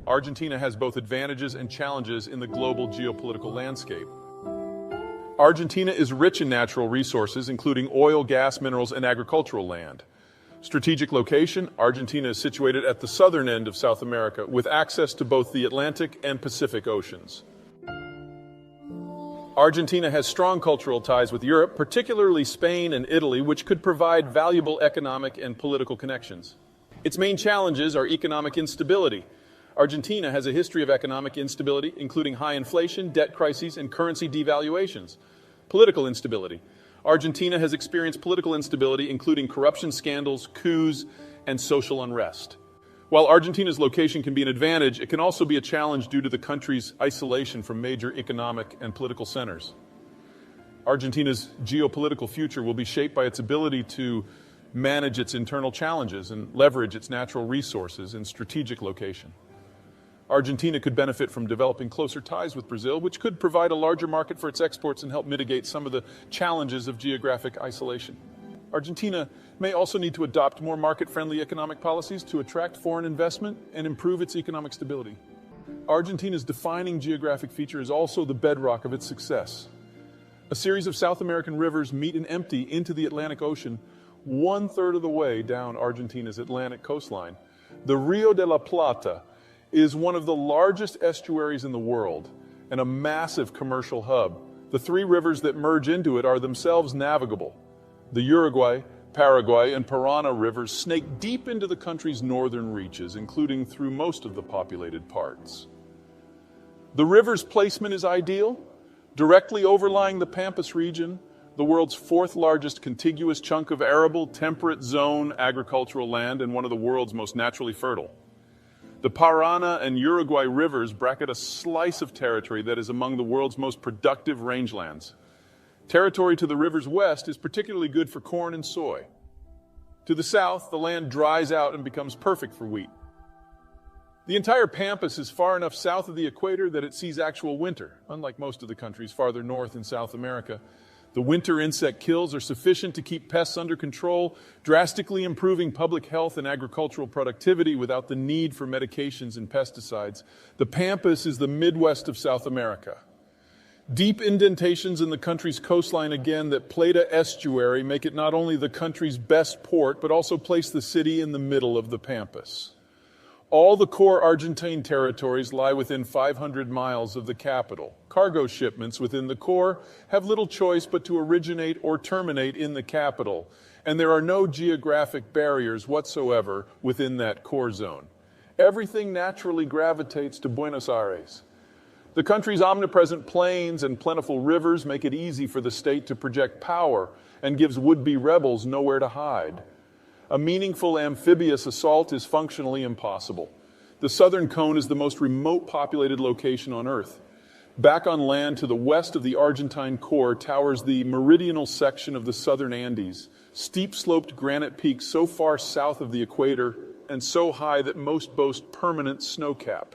Argentina has both advantages and challenges in the global geopolitical landscape. Argentina is rich in natural resources, including oil, gas, minerals, and agricultural land. Strategic location, Argentina is situated at the southern end of South America, with access to both the Atlantic and Pacific Oceans. Argentina has strong cultural ties with Europe, particularly Spain and Italy, which could provide valuable economic and political connections. Its main challenges are economic instability. Argentina has a history of economic instability, including high inflation, debt crises, and currency devaluations. Political instability. Argentina has experienced political instability, including corruption scandals, coups, and social unrest. While Argentina's location can be an advantage, it can also be a challenge due to the country's isolation from major economic and political centers. Argentina's geopolitical future will be shaped by its ability to manage its internal challenges and leverage its natural resources and strategic location. Argentina could benefit from developing closer ties with Brazil, which could provide a larger market for its exports and help mitigate some of the challenges of geographic isolation. Argentina may also need to adopt more market-friendly economic policies to attract foreign investment and improve its economic stability. Argentina's defining geographic feature is also the bedrock of its success. A series of South American rivers meet and empty into the Atlantic Ocean 1/3 of the way down Argentina's Atlantic coastline. The Rio de la Plata is one of the largest estuaries in the world and a massive commercial hub. The three rivers that merge into it are themselves navigable. The Uruguay, Paraguay, and Parana rivers snake deep into the country's northern reaches, including through most of the populated parts. The river's placement is ideal, directly overlying the Pampas region, the world's fourth largest contiguous chunk of arable, temperate zone agricultural land and one of the world's most naturally fertile. The Parana and Uruguay rivers bracket a slice of territory that is among the world's most productive rangelands. Territory to the river's west is particularly good for corn and soy. To the south, the land dries out and becomes perfect for wheat. The entire Pampas is far enough south of the equator that it sees actual winter, unlike most of the countries farther north in South America. The winter insect kills are sufficient to keep pests under control, drastically improving public health and agricultural productivity without the need for medications and pesticides. The Pampas is the Midwest of South America. Deep indentations in the country's coastline again that Plata estuary make it not only the country's best port, but also place the city in the middle of the Pampas. All the core Argentine territories lie within 500 miles of the capital. Cargo shipments within the core have little choice but to originate or terminate in the capital, and there are no geographic barriers whatsoever within that core zone. Everything naturally gravitates to Buenos Aires. The country's omnipresent plains and plentiful rivers make it easy for the state to project power and gives would-be rebels nowhere to hide. A meaningful amphibious assault is functionally impossible. The southern cone is the most remote populated location on Earth. Back on land to the west of the Argentine core towers the meridional section of the southern Andes, steep-sloped granite peaks so far south of the equator and so high that most boast permanent snowcap.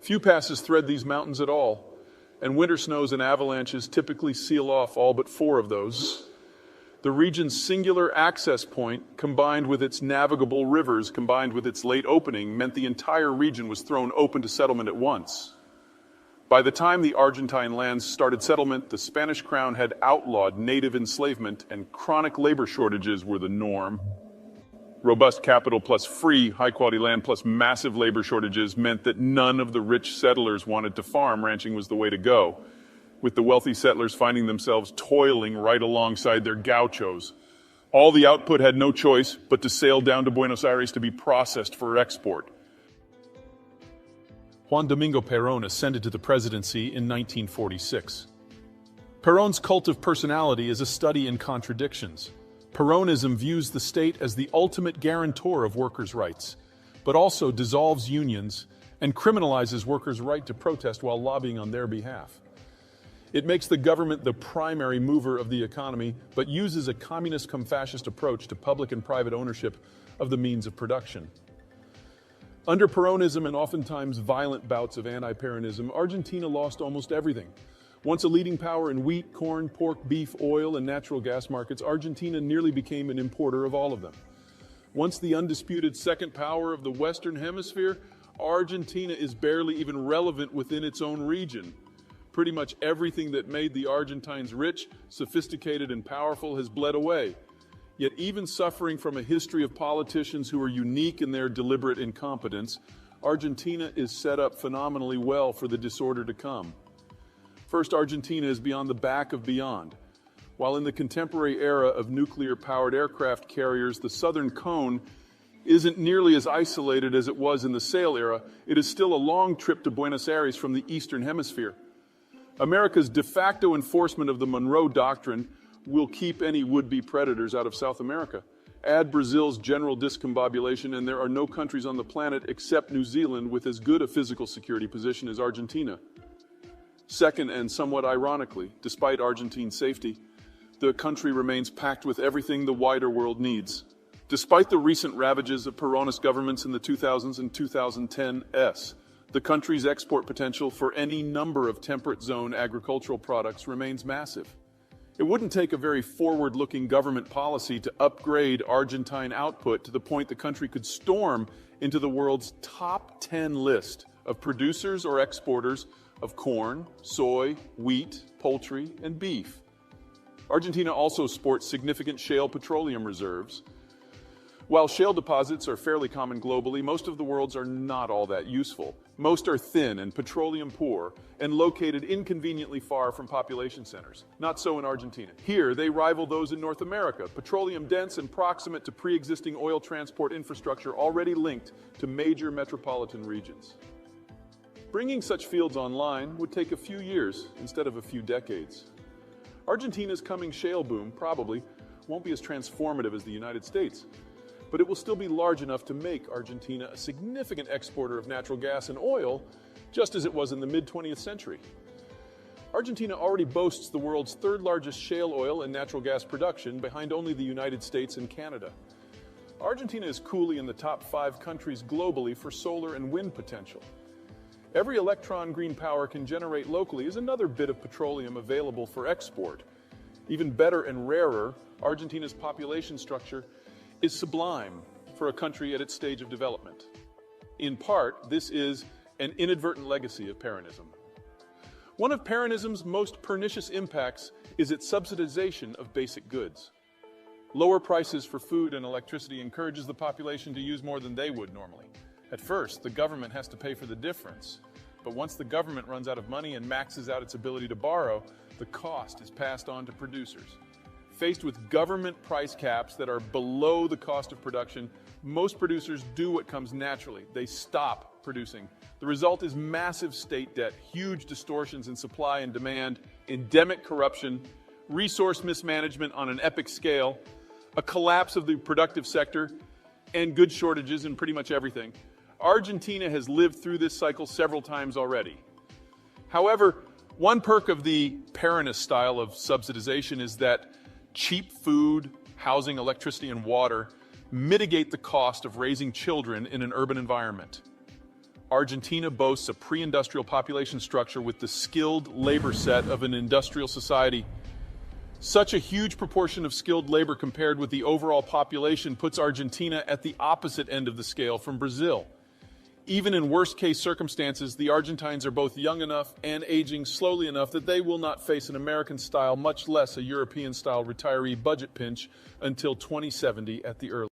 Few passes thread these mountains at all, and winter snows and avalanches typically seal off all but 4 of those. The region's singular access point, combined with its navigable rivers, combined with its late opening, meant the entire region was thrown open to settlement at once. By the time the Argentine lands started settlement, the Spanish crown had outlawed native enslavement, and chronic labor shortages were the norm. Robust capital plus free, high-quality land plus massive labor shortages meant that none of the rich settlers wanted to farm. Ranching was the way to go, with the wealthy settlers finding themselves toiling right alongside their gauchos. All the output had no choice but to sail down to Buenos Aires to be processed for export. Juan Domingo Perón ascended to the presidency in 1946. Perón's cult of personality is a study in contradictions. Peronism views the state as the ultimate guarantor of workers' rights, but also dissolves unions and criminalizes workers' right to protest while lobbying on their behalf. It makes the government the primary mover of the economy, but uses a communist-cum-fascist approach to public and private ownership of the means of production. Under Peronism and oftentimes violent bouts of anti-Peronism, Argentina lost almost everything. Once a leading power in wheat, corn, pork, beef, oil, and natural gas markets, Argentina nearly became an importer of all of them. Once the undisputed second power of the Western Hemisphere, Argentina is barely even relevant within its own region. Pretty much everything that made the Argentines rich, sophisticated, and powerful has bled away. Yet even suffering from a history of politicians who are unique in their deliberate incompetence, Argentina is set up phenomenally well for the disorder to come. First, Argentina is beyond the back of beyond. While in the contemporary era of nuclear-powered aircraft carriers, the southern cone isn't nearly as isolated as it was in the sail era, it is still a long trip to Buenos Aires from the Eastern Hemisphere. America's de facto enforcement of the Monroe Doctrine will keep any would-be predators out of South America. Add Brazil's general discombobulation, and there are no countries on the planet except New Zealand with as good a physical security position as Argentina. Second, and somewhat ironically, despite Argentina's safety, the country remains packed with everything the wider world needs. Despite the recent ravages of Peronist governments in the 2000s and 2010s, the country's export potential for any number of temperate zone agricultural products remains massive. It wouldn't take a very forward-looking government policy to upgrade Argentine output to the point the country could storm into the world's top 10 list of producers or exporters of corn, soy, wheat, poultry, and beef. Argentina also sports significant shale petroleum reserves. While shale deposits are fairly common globally, most of the world's are not all that useful. Most are thin and petroleum poor and located inconveniently far from population centers. Not so in Argentina. Here, they rival those in North America, petroleum dense and proximate to pre-existing oil transport infrastructure already linked to major metropolitan regions. Bringing such fields online would take a few years instead of a few decades. Argentina's coming shale boom probably won't be as transformative as the United States, but it will still be large enough to make Argentina a significant exporter of natural gas and oil, just as it was in the mid-20th century. Argentina already boasts the world's third largest shale oil and natural gas production, behind only the United States and Canada. Argentina is coolly in the top 5 countries globally for solar and wind potential. Every electron green power can generate locally is another bit of petroleum available for export. Even better and rarer, Argentina's population structure is sublime for a country at its stage of development. In part, this is an inadvertent legacy of Peronism. One of Peronism's most pernicious impacts is its subsidization of basic goods. Lower prices for food and electricity encourages the population to use more than they would normally. At first, the government has to pay for the difference, but once the government runs out of money and maxes out its ability to borrow, the cost is passed on to producers. Faced with government price caps that are below the cost of production, most producers do what comes naturally. They stop producing. The result is massive state debt, huge distortions in supply and demand, endemic corruption, resource mismanagement on an epic scale, a collapse of the productive sector, and goods shortages in pretty much everything. Argentina has lived through this cycle several times already. However, one perk of the Peronist style of subsidization is that cheap food, housing, electricity, and water mitigate the cost of raising children in an urban environment. Argentina boasts a pre-industrial population structure with the skilled labor set of an industrial society. Such a huge proportion of skilled labor compared with the overall population puts Argentina at the opposite end of the scale from Brazil. Even in worst-case circumstances, the Argentines are both young enough and aging slowly enough that they will not face an American-style, much less a European-style retiree budget pinch until 2070 at the earliest.